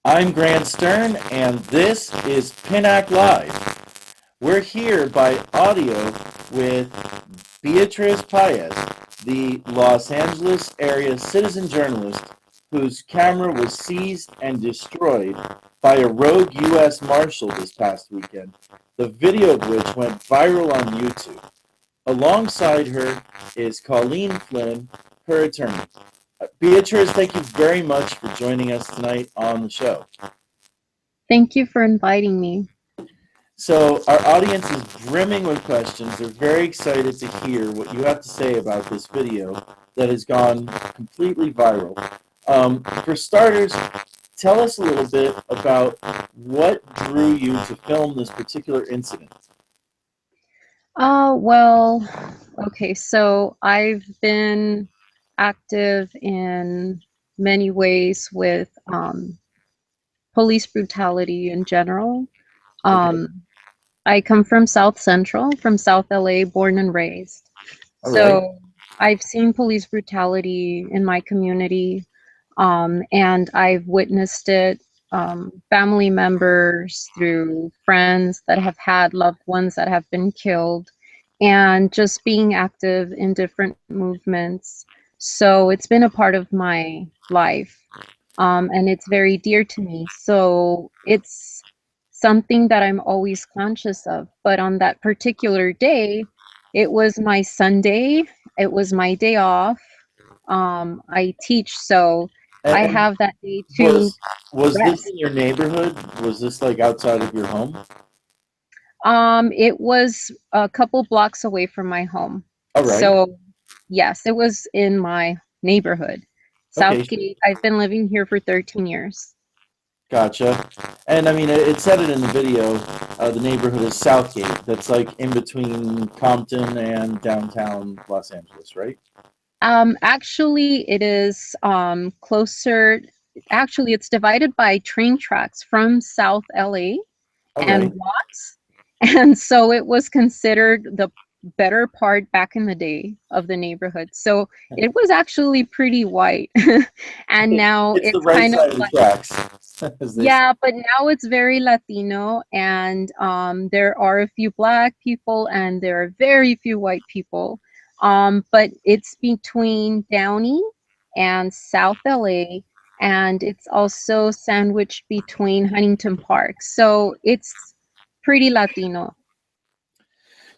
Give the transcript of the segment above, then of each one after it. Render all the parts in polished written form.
I'm Grant Stern, and this is Pinac Live. We're here by audio with Beatriz Paez, the Los Angeles area citizen journalist whose camera was seized and destroyed by a rogue U.S. Marshal this past weekend, the video of which went viral on YouTube. Alongside her is Colleen Flynn, her attorney. Beatriz, thank you very much for joining us tonight on the show. Thank you for inviting me. So, our audience is brimming with questions. They're very excited to hear what you have to say about this video that has gone completely viral. For starters, tell us a little bit about what drew you to film this particular incident. Well, okay, so I've been active in many ways with police brutality in general. Okay, Um, I come from South Central, from South LA, born and raised. all right. So I've seen police brutality in my community, and I've witnessed it, family members, through friends that have had loved ones that have been killed, and just being active in different movements. So it's been a part of my life, and it's very dear to me. So it's something that I'm always conscious of. But on that particular day, it was my Sunday, it was my day off. I teach, so I And have that day to was this rest. in your neighborhood? Was this like outside of your home? It was a couple blocks away from my home. All right. So, yes, it was in my neighborhood. Okay, Southgate. I've been living here for 13 years. gotcha. And I mean, it said it in the video. The neighborhood is Southgate. That's like in between Compton and downtown Los Angeles, right? Actually, it is closer. Actually, it's divided by train tracks from South LA All and right. Watts. And so it was considered the better part back in the day of the neighborhood. So it was actually pretty white. And now It's the it's right kind of side of the like, tracks, as they say. yeah, but now it's very Latino, and there are a few black people and there are very few white people. But it's between Downey and South LA, and it's also sandwiched between Huntington Park. So it's pretty Latino.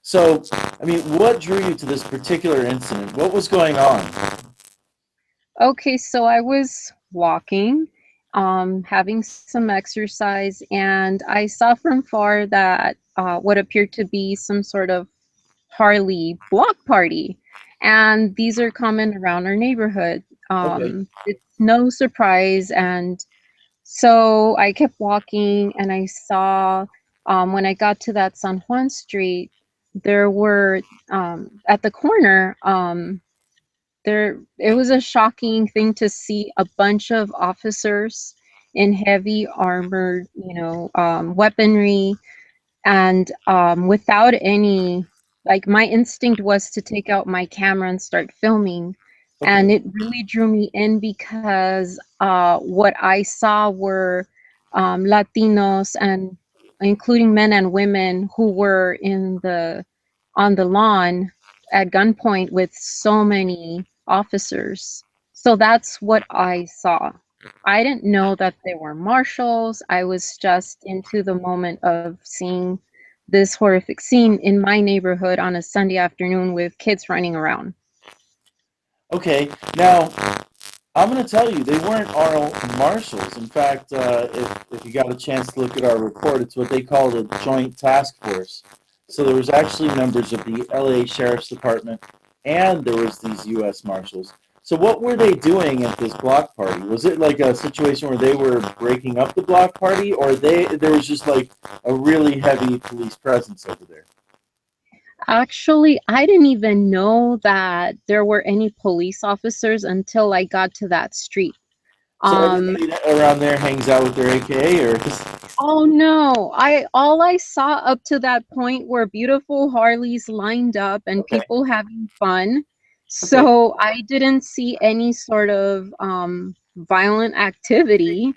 So, I mean, what drew you to this particular incident? What was going on? Okay, so I was walking, having some exercise, and I saw from far that what appeared to be some sort of Harley block party. And these are common around our neighborhood. Okay. It's no surprise. And so I kept walking, and I saw, when I got to that San Juan Street, there were, at the corner, there it was a shocking thing to see a bunch of officers in heavy armored, weaponry, and without any, like, my instinct was to take out my camera and start filming. And Okay. it really drew me in because what I saw were Latinos, and including men and women, who were in the on the lawn at gunpoint with so many officers. So that's what I saw. I didn't know that they were marshals. I was just into the moment of seeing this horrific scene in my neighborhood on a Sunday afternoon with kids running around. Okay. Now, I'm going to tell you, they weren't our marshals. In fact, if you got a chance to look at our report, it's what they call the Joint Task Force. So there was actually members of the LA Sheriff's Department, and there was these U.S. Marshals. So what were they doing at this block party? Was it like a situation where they were breaking up the block party, or there was just like a really heavy police presence over there? Actually, I didn't even know that there were any police officers until I got to that street. So Um, everybody around there hangs out with their AKA, or oh no, I all I saw up to that point were beautiful Harleys lined up and okay, people having fun. okay. So I didn't see any sort of violent activity.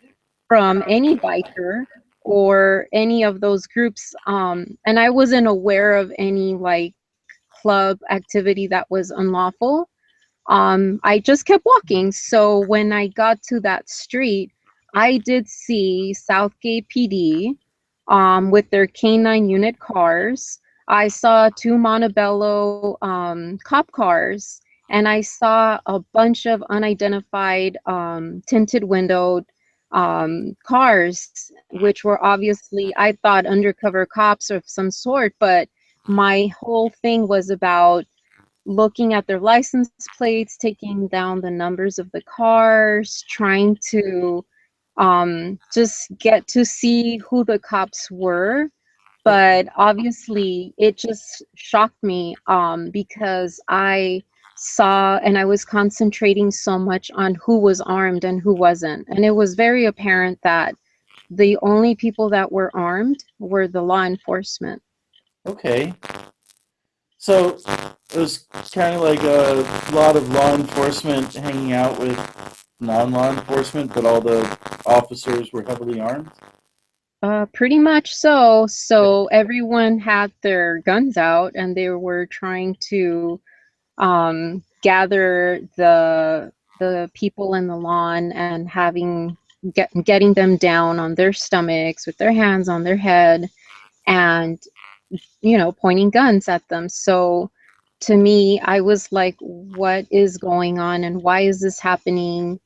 from any biker or any of those groups. And I wasn't aware of any like club activity that was unlawful. I just kept walking. So when I got to that street, I did see Southgate PD with their K9 unit cars. I saw two Montebello cop cars, and I saw a bunch of unidentified tinted windowed cars, which were obviously, I thought, undercover cops of some sort. But my whole thing was about looking at their license plates, taking down the numbers of the cars, trying to just get to see who the cops were. Okay. But obviously, it just shocked me because I saw and I was concentrating so much on who was armed and who wasn't. And it was very apparent that the only people that were armed were the law enforcement. Okay. So it was kind of like a lot of law enforcement hanging out with non-law enforcement, but all the officers were heavily armed. Pretty much so. Okay. So everyone had their guns out and they were trying to gather the people in the lawn and getting them down on their stomachs with their hands on their head and pointing guns at them. So to me, I was like, what is going on and why is this happening?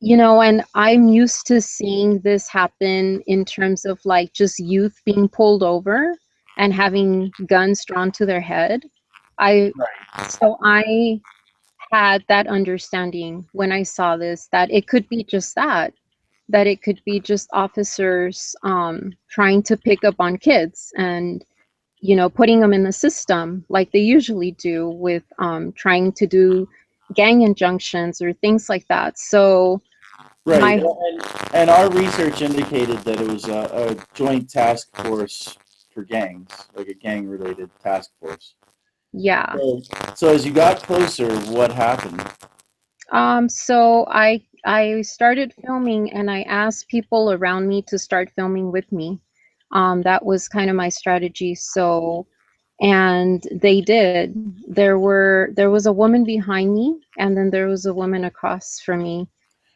And I'm used to seeing this happen in terms of like just youth being pulled over and having guns drawn to their head. I Right. so I had that understanding when I saw this that it could be just that it could be just officers trying to pick up on kids and putting them in the system like they usually do with trying to do gang injunctions or things like that. So Right. my And our research indicated that it was a joint task force for gangs, like a gang-related task force. Yeah. So as you got closer, what happened? So I started filming and I asked people around me to start filming with me. That was kind of my strategy. So, and they did. There was a woman behind me, and then there was a woman across from me.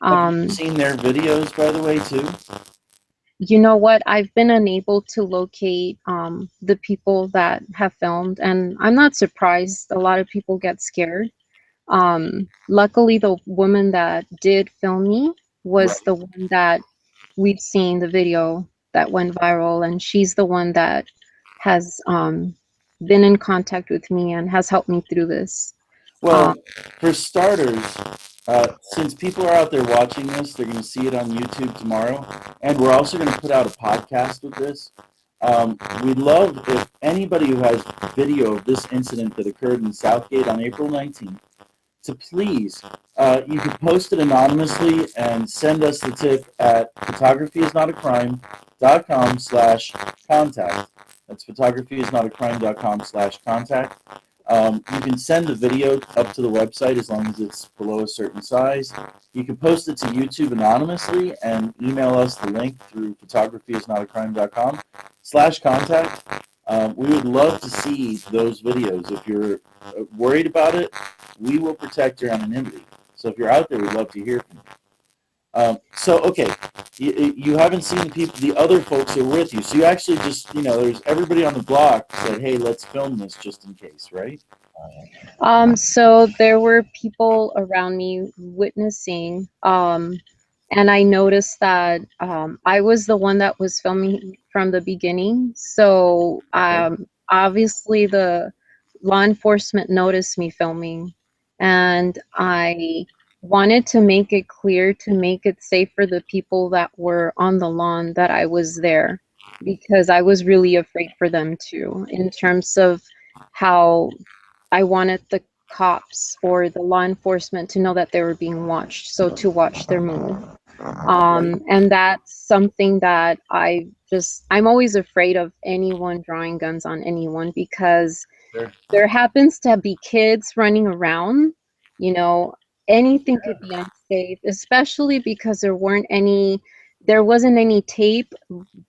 Have you Um, seen their videos, by the way, too? you know what? I've been unable to locate the people that have filmed, and I'm not surprised. A lot of people get scared. Luckily, the woman that did film me was Right. the one that we've seen the video that went viral, and she's the one that has been in contact with me and has helped me through this. Um, Well, for starters, since people are out there watching this, they're going to see it on YouTube tomorrow, and we're also going to put out a podcast with this. We'd love if anybody who has video of this incident that occurred in Southgate on April 19th to please, you could post it anonymously and send us the tip at photographyisnotacrime.com/contact. That's photographyisnotacrime.com/contact. You can send the video up to the website as long as it's below a certain size. You can post it to YouTube anonymously and email us the link through photographyisnotacrime.com/contact. We would love to see those videos. If you're worried about it, we will protect your anonymity. So if you're out there, we'd love to hear from you. So okay, you haven't seen the other folks who are with you. So you actually just, there's everybody on the block said, hey, let's film this just in case, right? so there were people around me witnessing, and I noticed that I was the one that was filming from the beginning. So Okay. obviously the law enforcement noticed me filming, and I wanted to make it clear to make it safe for the people that were on the lawn that I was there because I was really afraid for them too, in terms of how I wanted the cops or the law enforcement to know that they were being watched, so to watch their move. Right. And that's something that I'm always afraid of anyone drawing guns on anyone because Sure. there happens to be kids running around, you know, anything could be unsafe, especially because there weren't any There wasn't any tape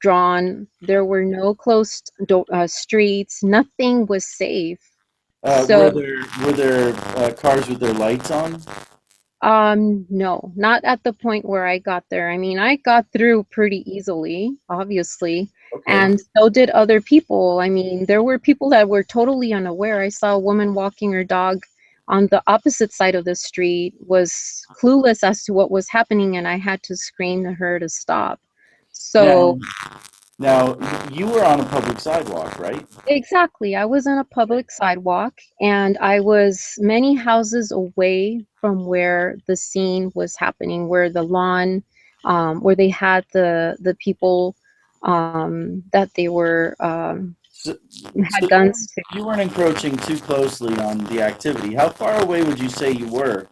drawn. There were no closed streets. Nothing was safe. Were So, there cars with their lights on? no, not at the point where I got there. I mean, I got through pretty easily, obviously, Okay. and so did other people. I mean, there were people that were totally unaware. I saw a woman walking her dog on the opposite side of the street, was clueless as to what was happening, and I had to scream to her to stop. Now, So, now you were on a public sidewalk, right? exactly. I was on a public sidewalk and I was many houses away from where the scene was happening, where the lawn, where they had the people that they were So, had so guns to. you weren't encroaching too closely on the activity. How far away would you say you were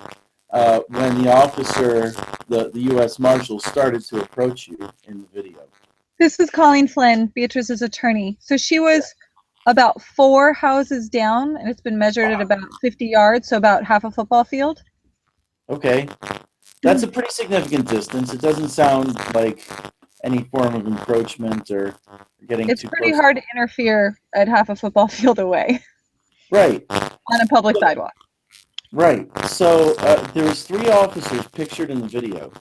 when the officer, the U.S. Marshal, started to approach you in the video? This is Colleen Flynn, Beatrice's attorney. So she was about 4 houses down, and it's been measured at about 50 yards, so about half a football field. Okay, that's a pretty significant distance. It doesn't sound like any form of encroachment or getting It's too pretty close. hard to interfere at half a football field away Right, on a public sidewalk. right. So there was three officers pictured in the video.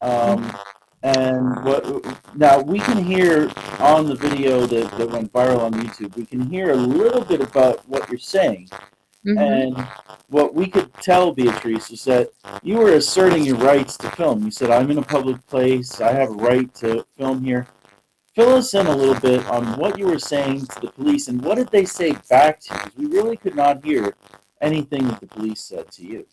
Um, and what now we can hear on the video that went viral on YouTube, we can hear a little bit about what you're saying. Mm-hmm. And what we could tell, Beatrice, is that you were asserting your rights to film. You said, I'm in a public place, I have a right to film here. Fill us in a little bit on what you were saying to the police and what did they say back to you? Because we really could not hear anything that the police said to you.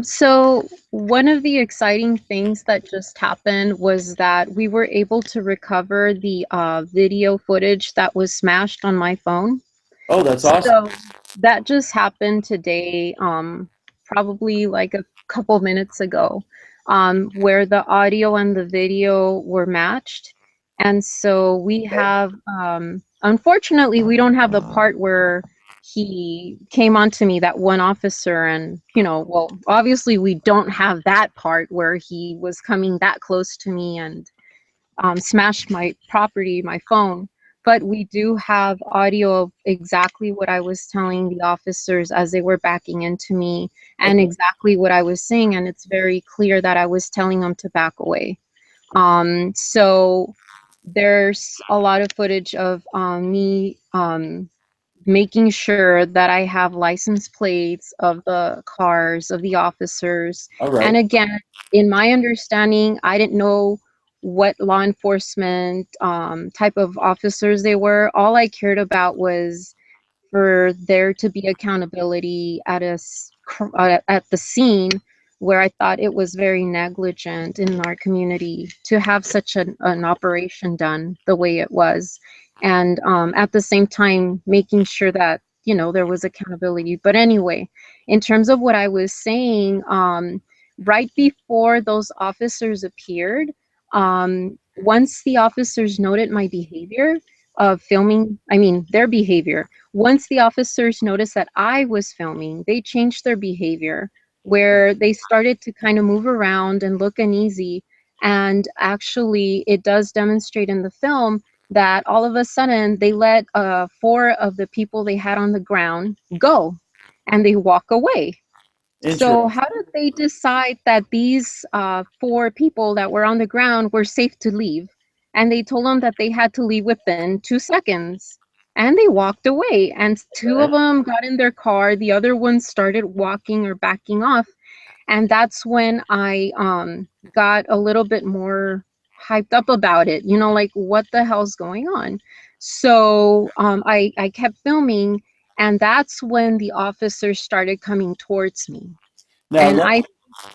So one of the exciting things that just happened was that we were able to recover the video footage that was smashed on my phone. Oh, that's awesome. So that just happened today, probably like a couple minutes ago, where the audio and the video were matched. And so we Okay. have, unfortunately, we don't have the part where he came onto me, that one officer, and, well, obviously we don't have that part where he was coming that close to me and smashed my property, my phone. But we do have audio of exactly what I was telling the officers as they were backing into me and Okay. exactly what I was saying. And it's very clear that I was telling them to back away. So there's a lot of footage of me making sure that I have license plates of the cars, of the officers. All And right. again, in my understanding, I didn't know what law enforcement type of officers they were. All I cared about was for there to be accountability at the scene where I thought it was very negligent in our community to have such an operation done the way it was, and at the same time making sure that there was accountability. But anyway, in terms of what I was saying, right before those officers appeared, once the officers noted my behavior of filming, I mean their behavior, once the officers noticed that I was filming, they changed their behavior where they started to kind of move around and look uneasy. And actually, it does demonstrate in the film that all of a sudden they let four of the people they had on the ground go and they walk away. So, Interesting. how did they decide that these four people that were on the ground were safe to leave? And they told them that they had to leave within 2 seconds. And they walked away. And two of Okay. them got in their car. The other ones started walking or backing off. And that's when I got a little bit more hyped up about it. Like, what the hell's going on? So I kept filming. And that's when the officers started coming towards me. Now And I,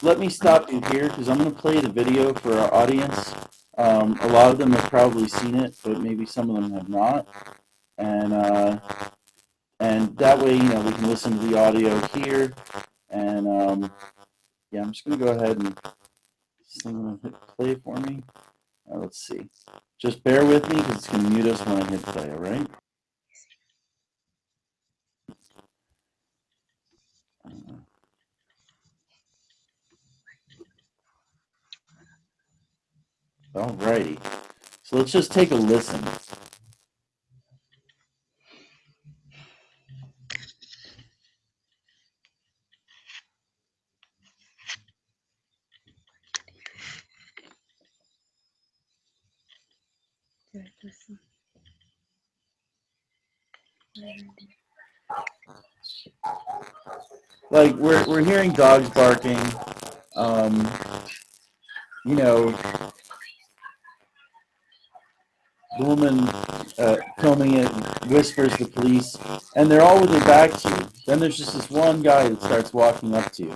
let me stop you here because I'm going to play the video for our audience. A lot of them have probably seen it, but maybe some of them have not. And and that way, we can listen to the audio here. And yeah, I'm just going to go ahead and hit play for me. Let's see. Just bear with me because it's going to mute us when I hit play. All right. Alrighty. So let's just take a listen. Like we're hearing dogs barking. You know, the woman filming it whispers the police, and they're all with their back to you. Then there's just this one guy that starts walking up to you.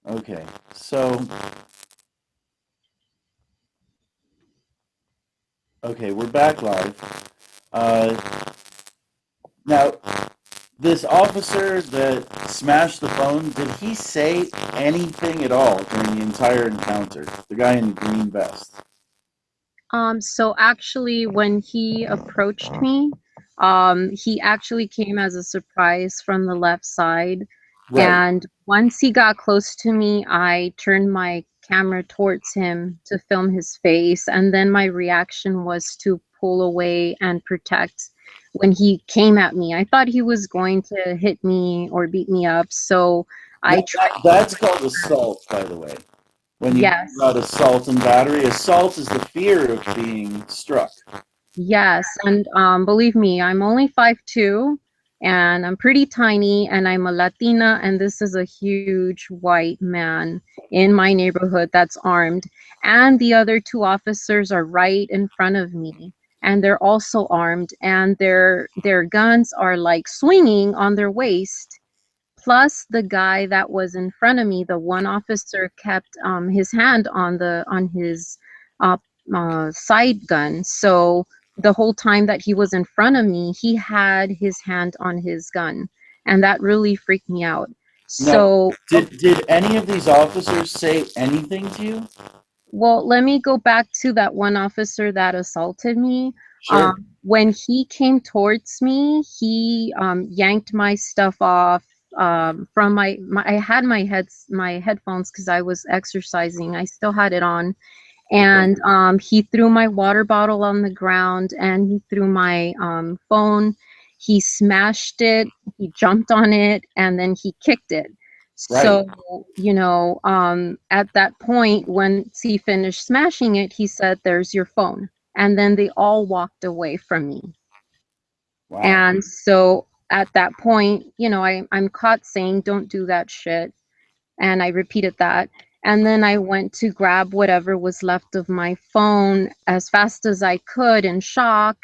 Okay, so we're back live. Now, this officer that smashed the phone, did he say anything at all during the entire encounter? The guy in the green vest. So actually, when he approached me, he actually came as a surprise from the left side. Right. And once he got close to me, I turned my camera towards him to film his face. And then my reaction was to pull away and protect when he came at me. I thought he was going to hit me or beat me up. So I tried. That's called assault, by the way. When you Yes. talk about assault and battery, assault is the fear of being struck. Yes, and believe me, I'm only 5'2", and I'm pretty tiny, and I'm a Latina, and this is a huge white man in my neighborhood that's armed. And the other two officers are right in front of me, and they're also armed, and their guns are like swinging on their waist. Plus, the guy that was in front of me, the one officer kept his hand on his uh, side gun. So the whole time that he was in front of me, he had his hand on his gun, and that really freaked me out. Now, So, did any of these officers say anything to you? well, let me go back to that one officer that assaulted me. Sure. When he came towards me, he yanked my stuff off from I had my headphones because I was exercising. I still had it on, and he threw my water bottle on the ground, and he threw my phone. He smashed it. He jumped on it, and then he kicked it. Right. So, at that point, once he finished smashing it, he said, "There's your phone." And then they all walked away from me. Wow. And so at that point, I'm caught saying, "Don't do that shit." And I repeated that. And then I went to grab whatever was left of my phone as fast as I could in shock.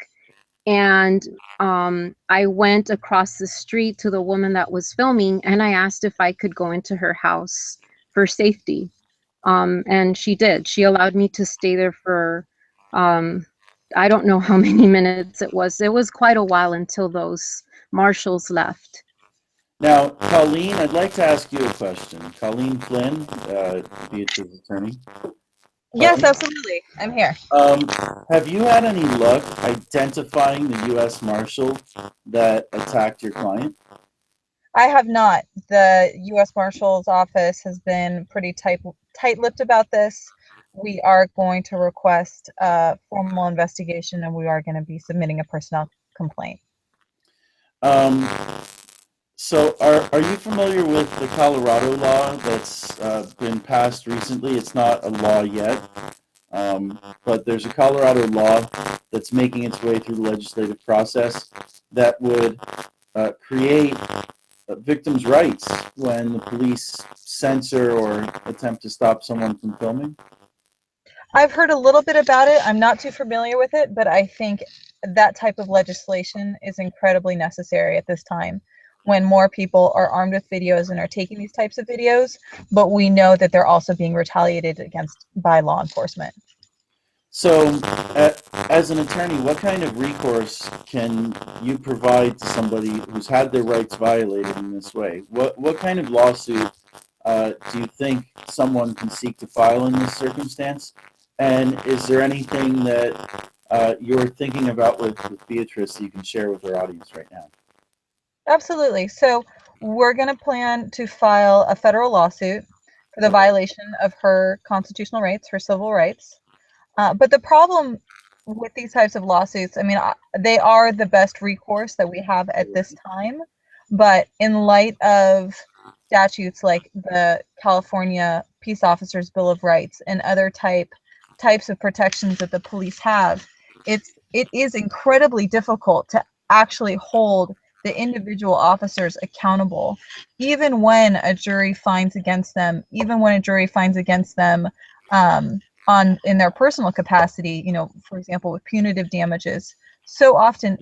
And I went across the street to the woman that was filming, and I asked if I could go into her house for safety. And she did. She allowed me to stay there for, I don't know how many minutes it was. It was quite a while until those marshals left. Now, Colleen, I'd like to ask you a question. Colleen Flynn, Beatrice's attorney. Yes, absolutely. I'm here. Have you had any luck identifying the U.S. Marshal that attacked your client? I have not. The U.S. Marshal's office has been pretty tight-lipped about this. We are going to request a formal investigation, and we are going to be submitting a personnel complaint. So are you familiar with the Colorado law that's been passed recently? It's not a law yet, but there's a Colorado law that's making its way through the legislative process that would create victims' rights when the police censor or attempt to stop someone from filming. I've heard a little bit about it. I'm not too familiar with it, but I think that type of legislation is incredibly necessary at this time when more people are armed with videos and are taking these types of videos, but we know that they're also being retaliated against by law enforcement. So as an attorney, what kind of recourse can you provide to somebody who's had their rights violated in this way? What kind of lawsuit do you think someone can seek to file in this circumstance? And is there anything that you're thinking about with Beatrice that you can share with our audience right now? Absolutely. So we're going to plan to file a federal lawsuit for the violation of her constitutional rights, her civil rights. But the problem with these types of lawsuits, I mean, they are the best recourse that we have at this time. But in light of statutes like the California Peace Officers Bill of Rights and other types of protections that the police have, it is incredibly difficult to actually hold the individual officers accountable, even when a jury finds against them, in their personal capacity, for example, with punitive damages. So often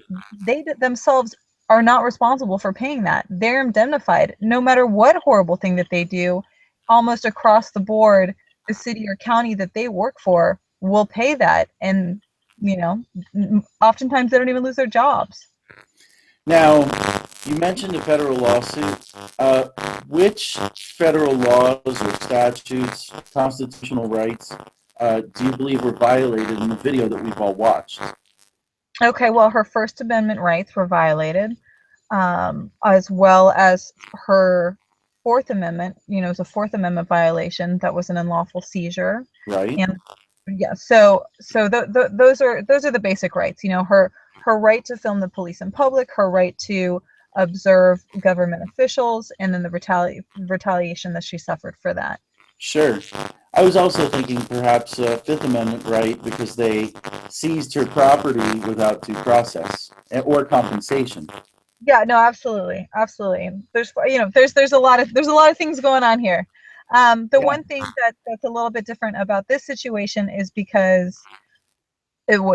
they themselves are not responsible for paying that. They're indemnified no matter what horrible thing that they do. Almost across the board, the city or county that they work for will pay that, and oftentimes they don't even lose their jobs. Now, you mentioned a federal lawsuit. Which federal laws or statutes, constitutional rights, do you believe were violated in the video that we've all watched? Okay, well, her First Amendment rights were violated, as well as her Fourth Amendment. It was a Fourth Amendment violation that was an unlawful seizure. Right. And yeah, so those are the basic rights. Her right to film the police in public, her right to observe government officials, and then the retaliation that she suffered for that. Sure. I was also thinking perhaps a Fifth Amendment right because they seized her property without due process or compensation. Yeah, no, absolutely. There's there's a lot of things going on here. One thing that's a little bit different about this situation is because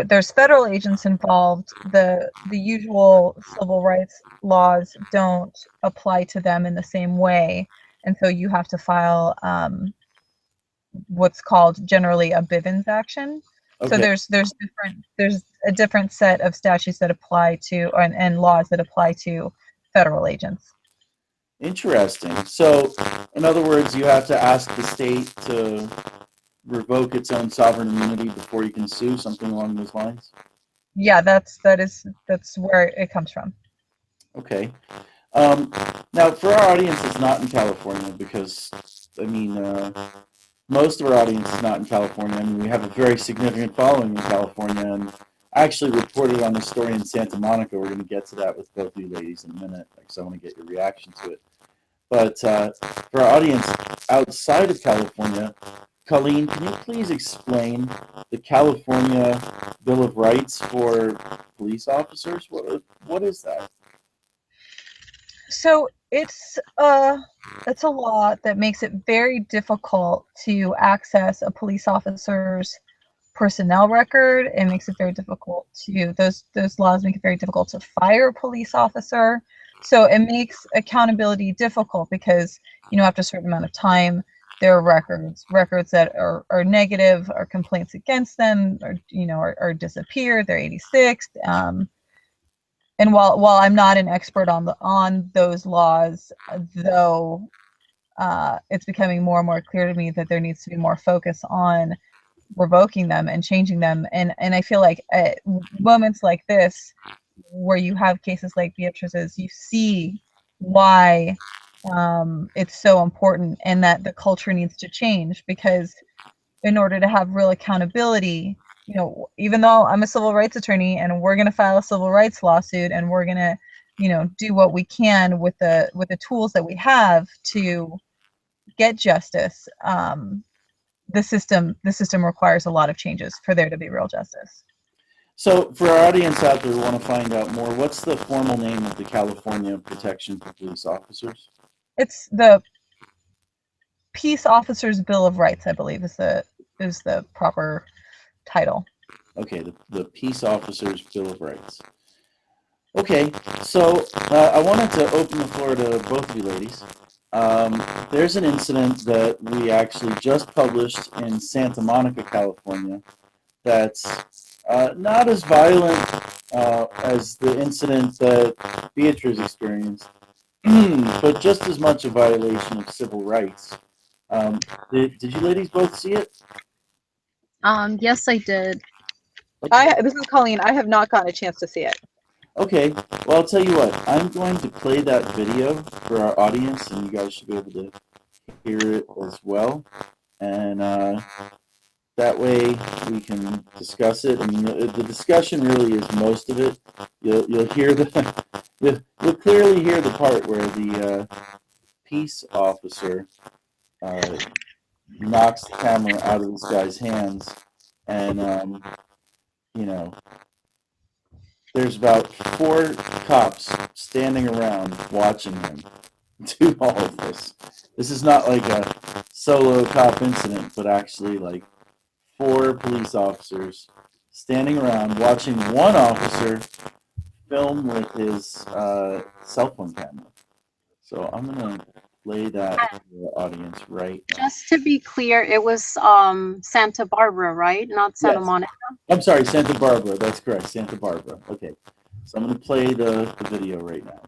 there's federal agents involved. The usual civil rights laws don't apply to them in the same way, and so you have to file what's called generally a Bivens action. Okay. So there's a different set of statutes that apply to and laws that apply to federal agents. Interesting. So, in other words, you have to ask the state to revoke its own sovereign immunity before you can sue, something along those lines? Yeah, that's where it comes from. Okay. Now, for our audience that's not in California, because, most of our audience is not in California. We have a very significant following in California, and I actually reported on this story in Santa Monica. We're going to get to that with both of you ladies in a minute, because I want to get your reaction to it. But for our audience outside of California, Colleen, can you please explain the California Bill of Rights for police officers? What is that? So it's a law that makes it very difficult to access a police officer's personnel record. It makes it very difficult those laws make it very difficult to fire a police officer. So it makes accountability difficult because, after a certain amount of time, there are records that are negative, or complaints against them, or disappeared. They're 86th. And while I'm not an expert on those laws, though, it's becoming more and more clear to me that there needs to be more focus on revoking them and changing them. And I feel like at moments like this, where you have cases like Beatrice's, you see why it's so important, and that the culture needs to change, because in order to have real accountability, even though I'm a civil rights attorney and we're going to file a civil rights lawsuit, and we're going to, do what we can with the tools that we have to get justice, the system requires a lot of changes for there to be real justice. So for our audience out there who want to find out more, what's the formal name of the California Protection for Police Officers? It's the Peace Officers Bill of Rights, I believe, is the proper title. Okay, the Peace Officers Bill of Rights. Okay, so I wanted to open the floor to both of you ladies. There's an incident that we actually just published in Santa Monica, California, that's Not as violent as the incident that Beatriz experienced, but just as much a violation of civil rights. Did you ladies both see it? Yes, I did. This is Colleen. I have not gotten a chance to see it. Okay, well, I'll tell you what. I'm going to play that video for our audience, and you guys should be able to hear it as well. And that way we can discuss it. I mean, the discussion really is most of it. You'll hear you'll clearly hear the part where the peace officer knocks the camera out of this guy's hands, and you know, there's about 4 cops standing around watching him do all of this. This is not like a solo cop incident, but actually like 4 police officers standing around watching one officer film with his cell phone camera. So I'm gonna play that for the audience right now. Just to be clear, it was Santa Barbara, right? Not Santa Yes. Monica. I'm sorry, Santa Barbara. That's correct, Santa Barbara. Okay, so I'm gonna play the video right now.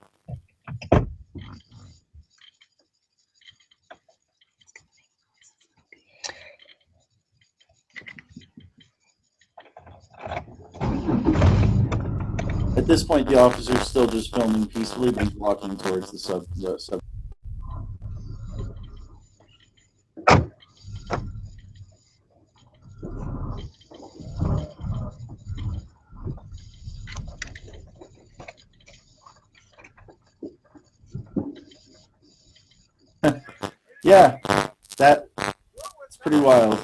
At this point, the officer's still just filming peacefully, but he's walking towards the sub. Yeah, that's pretty wild.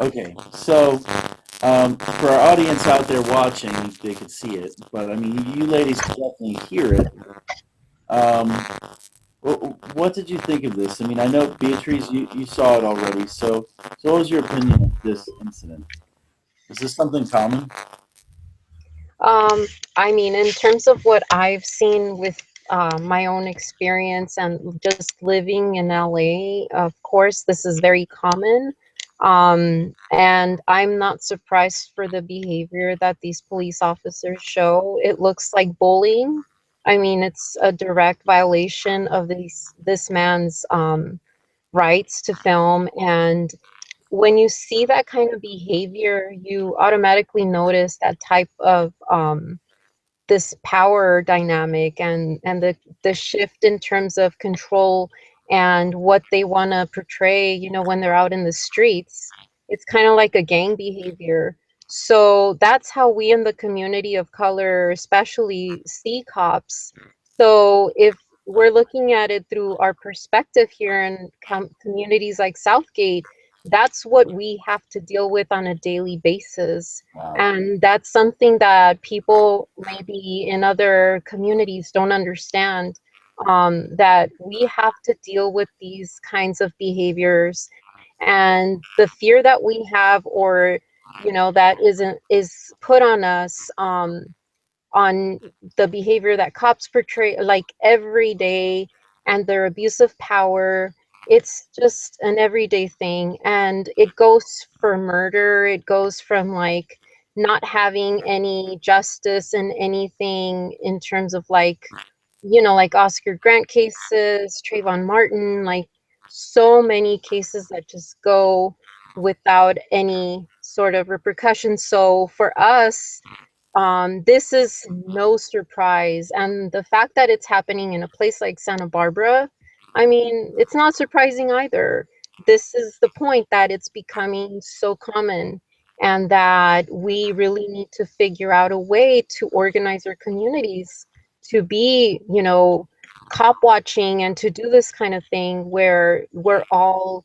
Okay, so for our audience out there watching, they could see it, but I mean, you ladies can definitely hear it. What did you think of this? I mean, I know Beatriz, you saw it already. So what was your opinion of this incident? Is this something common? I mean, in terms of what I've seen with my own experience and just living in LA, of course, this is very common. And I'm not surprised for the behavior that these police officers show. It looks like bullying. I mean, it's a direct violation of this man's rights to film. And when you see that kind of behavior, you automatically notice that type of this power dynamic and the shift in terms of control and what they want to portray, you know, when they're out in the streets. It's kind of like a gang behavior. So that's how we in the community of color especially see cops. So if we're looking at it through our perspective here in communities like Southgate, that's what we have to deal with on a daily basis. Wow. And that's something that people maybe in other communities don't understand, that we have to deal with these kinds of behaviors. And the fear that we have, or, you know, that is put on us, on the behavior that cops portray like every day, and their abuse of power. It's just an everyday thing, and it goes for murder. It goes from like not having any justice in anything in terms of like, you know, like Oscar Grant cases, Trayvon Martin, like so many cases that just go without any sort of repercussions. So for us, this is no surprise. And the fact that it's happening in a place like Santa Barbara, I mean, it's not surprising either. This is the point, that it's becoming so common, and that we really need to figure out a way to organize our communities to be, you know, cop watching, and to do this kind of thing where we're all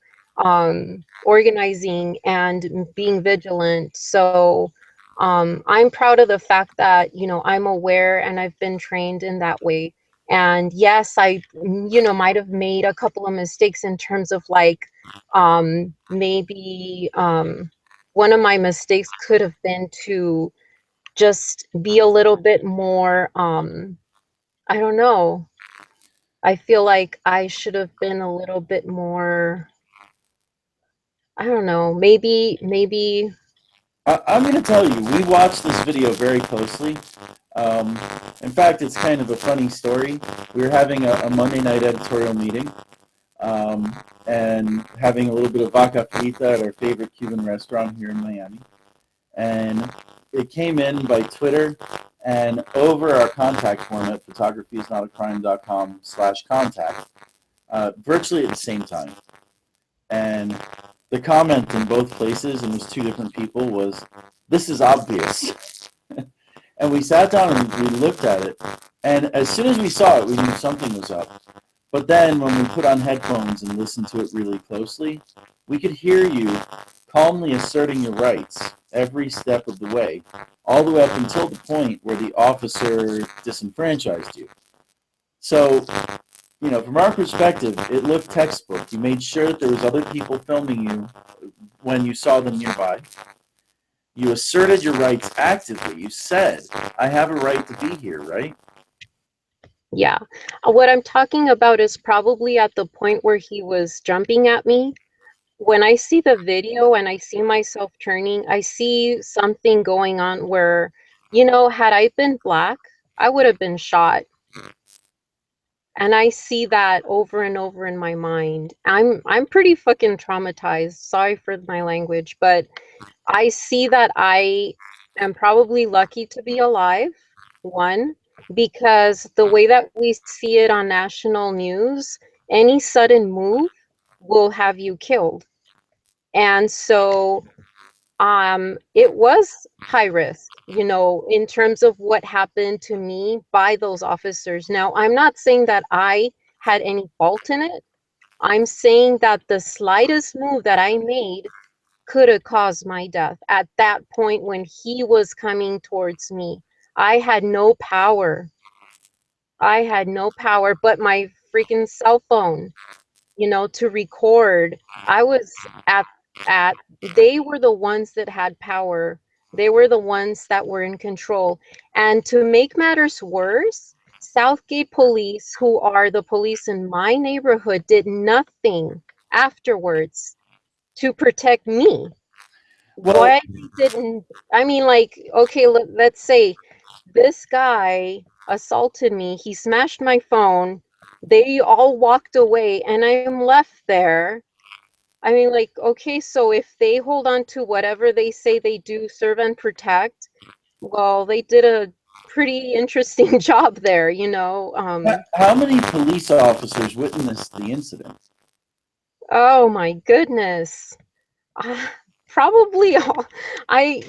organizing and being vigilant. So I'm proud of the fact that, you know, I'm aware and I've been trained in that way. And yes, I, you know, might have made a couple of mistakes in terms of like Maybe one of my mistakes could have been to just be a little bit more, I don't know. I feel like I should have been a little bit more, I don't know, maybe, I'm going to tell you, we watched this video very closely. Um, in fact, it's kind of a funny story. We were having a Monday night editorial meeting, and having a little bit of vaca frita at our favorite Cuban restaurant here in Miami. And it came in by Twitter and over our contact form at photographyisnotacrime.com/contact, virtually at the same time. And the comment in both places, and it was two different people, was, "This is obvious." And we sat down and we looked at it, and as soon as we saw it, we knew something was up. But then when we put on headphones and listened to it really closely, we could hear you calmly asserting your rights every step of the way, all the way up until the point where the officer disenfranchised you. So, from our perspective, it looked textbook. You made sure that there was other people filming you when you saw them nearby. You asserted your rights actively. You said, "I have a right to be here," right? yeah. What I'm talking about is probably at the point where he was jumping at me. When I see the video and I see myself turning, I see something going on where, had I been black, I would have been shot. And I see that over and over in my mind. I'm pretty fucking traumatized. Sorry for my language, but I see that I am probably lucky to be alive. One, because the way that we see it on national news, any sudden move will have you killed. And so it was high risk, in terms of what happened to me by those officers. Now, I'm not saying that I had any fault in it. I'm saying that the slightest move that I made could have caused my death at that point when he was coming towards me. I had no power. I had no power but my freaking cell phone, to record. I was at they were the ones that had power. They were the ones that were in control. And to make matters worse, Southgate police, who are the police in my neighborhood, did nothing afterwards to protect me. Well, Why didn't, I mean, like, okay, let's say this guy assaulted me, he smashed my phone, they all walked away, and I'm left there. I mean, like, okay, so if they hold on to whatever they say they do, serve and protect, well, they did a pretty interesting job there, how many police officers witnessed the incident? Oh my goodness. Uh, Probably all. I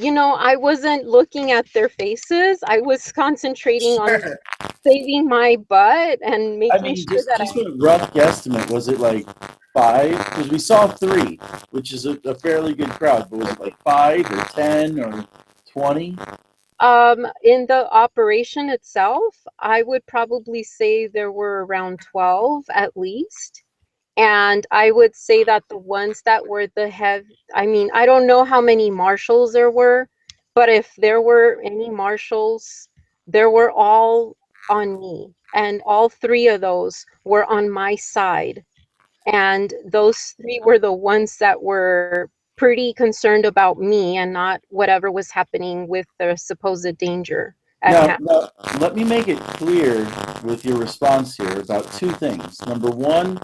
wasn't looking at their faces. I was concentrating on Sure. saving my butt and I making mean, sure just that just a rough guesstimate. Was it like five? Because we saw three, which is a fairly good crowd. But was it like 5 or 10 or 20? in the operation itself, I would probably say there were around 12 at least. And I would say that the ones that were I mean, I don't know how many marshals there were, but if there were any marshals, there were all on me. And all three of those were on my side. And those three were the ones that were pretty concerned about me and not whatever was happening with the supposed danger at Now, hand. now, let me make it clear with your response here about two things. Number one,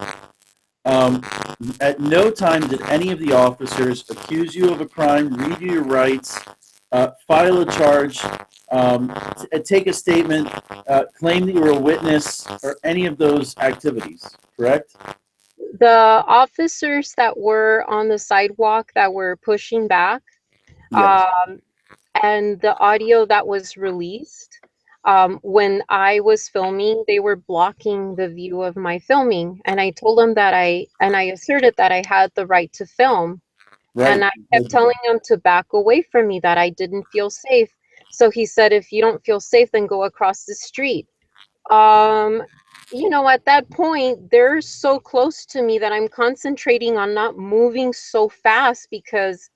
um, at no time did any of the officers accuse you of a crime, read you your rights, file a charge, take a statement, claim that you were a witness, or any of those activities, correct? The officers that were on the sidewalk that were pushing back, Yes. um, and the audio that was released, when I was filming, they were blocking the view of my filming. And I told them and I asserted that I had the right to film. And Right. I kept telling him to back away from me, that I didn't feel safe. So he said, if you don't feel safe, then go across the street. Um, you know, at that point, they're so close to me that I'm concentrating on not moving so fast because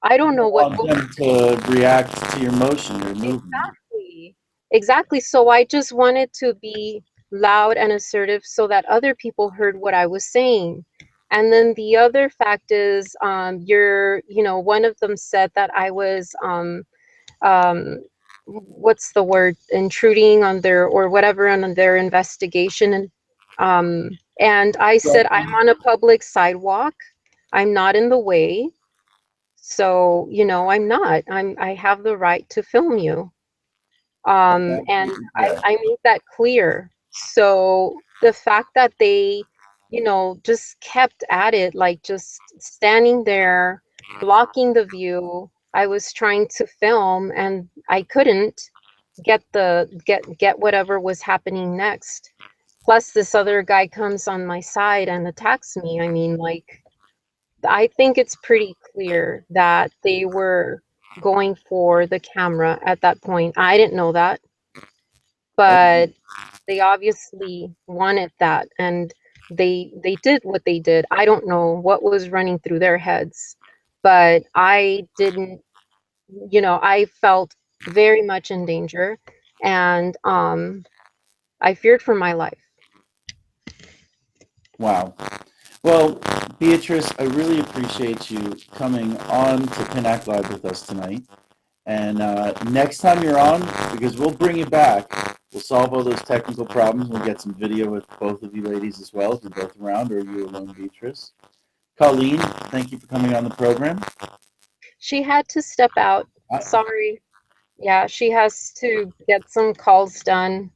I You don't know don't what want will them to react to your motion, your movement. exactly. Exactly. So I just wanted to be loud and assertive so that other people heard what I was saying. And then the other fact is, one of them said that I was um what's the word, intruding on their or whatever on their investigation, and I said I'm on a public sidewalk, I'm not in the way, so I'm not, I have the right to film you, and Yeah. I made that clear. So the fact that they just kept at it, like just standing there blocking the view, I was trying to film and I couldn't get whatever was happening next. Plus, this other guy comes on my side and attacks me. I mean, like, I think it's pretty clear that they were going for the camera at that point. I didn't know that, Okay. but they obviously wanted that, and they did what they did. I don't know what was running through their heads, but I didn't, I felt very much in danger, and I feared for my life. Wow. Well, Beatrice, I really appreciate you coming on to Pinac Live with us tonight. And next time you're on, because we'll bring you back, we'll solve all those technical problems. We'll get some video with both of you ladies as well, if you're both around, or you alone, Beatrice. Colleen, thank you for coming on the program. She had to step out. I, Sorry. Yeah, she has to get some calls done.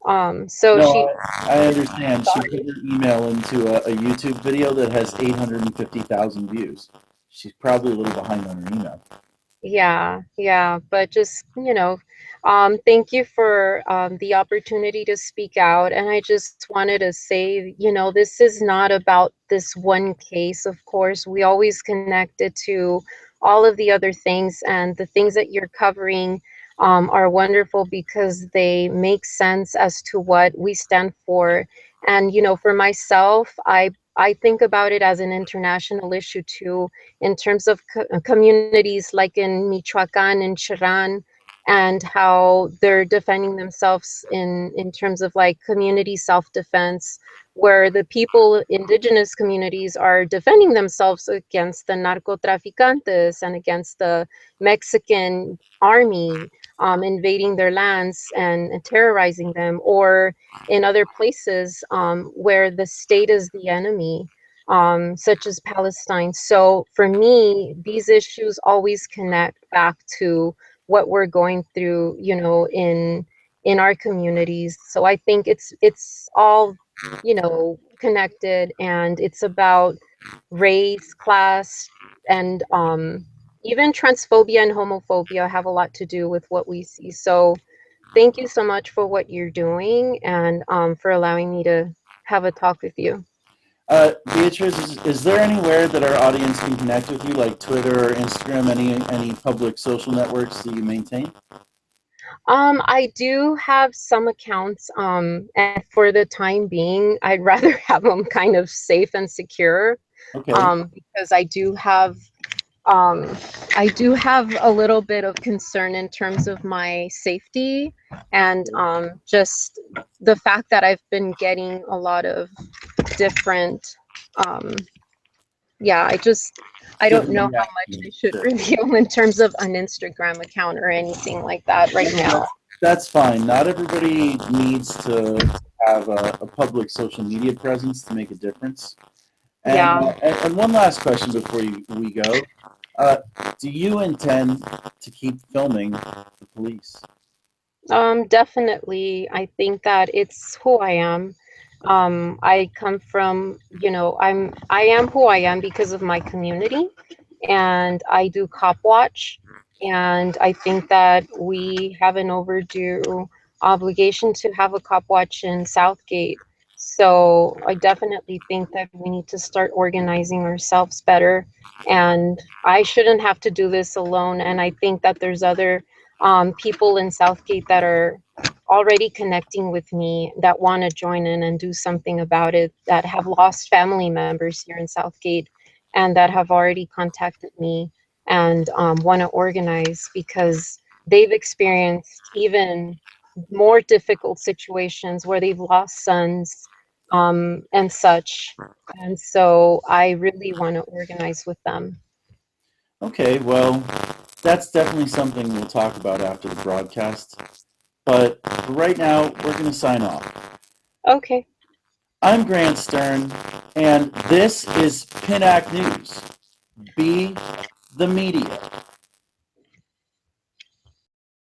So no, she, I understand. She put sorry. her email into a YouTube video that has 850,000 views. She's probably a little behind on her email. Yeah, yeah, but just, thank you for the opportunity to speak out. And I just wanted to say, this is not about this one case, of course. We always connect it to all of the other things, and the things that you're covering are wonderful because they make sense as to what we stand for. And, for myself, I think about it as an international issue too, in terms of communities like in Michoacan and Chiran, and how they're defending themselves in terms of like community self-defense, where the people, indigenous communities, are defending themselves against the narcotraficantes and against the Mexican army invading their lands and terrorizing them, or in other places where the state is the enemy, such as Palestine. So for me, these issues always connect back to what we're going through, in our communities. So I think it's all, connected, and it's about race, class, and even transphobia and homophobia have a lot to do with what we see. So thank you so much for what you're doing, and for allowing me to have a talk with you. Beatrice, is there anywhere that our audience can connect with you, like Twitter or Instagram, any public social networks that you maintain? I do have some accounts, and for the time being, I'd rather have them kind of safe and secure, Okay. because um, I do have a little bit of concern in terms of my safety, and just the fact that I've been getting a lot of different, um, yeah, I don't Different know how much I reactions. should reveal in terms of an Instagram account or anything like that right now. That's fine. Not everybody needs to have a public social media presence to make a difference. Yeah. And one last question before we go. Uh, do you intend to keep filming the police? Definitely. I think that it's who I am. I come from, I am who I am because of my community, and I do cop watch. And I think that we have an overdue obligation to have a cop watch in Southgate. So I definitely think that we need to start organizing ourselves better. And I shouldn't have to do this alone. And I think that there's other people in Southgate that are already connecting with me that want to join in and do something about it, that have lost family members here in Southgate, and that have already contacted me and want to organize because they've experienced even more difficult situations where they've lost sons and such. And so I really want to organize with them. Okay, well, that's definitely something we'll talk about after the broadcast. But for right now, we're going to sign off. Okay. I'm Grant Stern, and this is Pinac News. Be the media.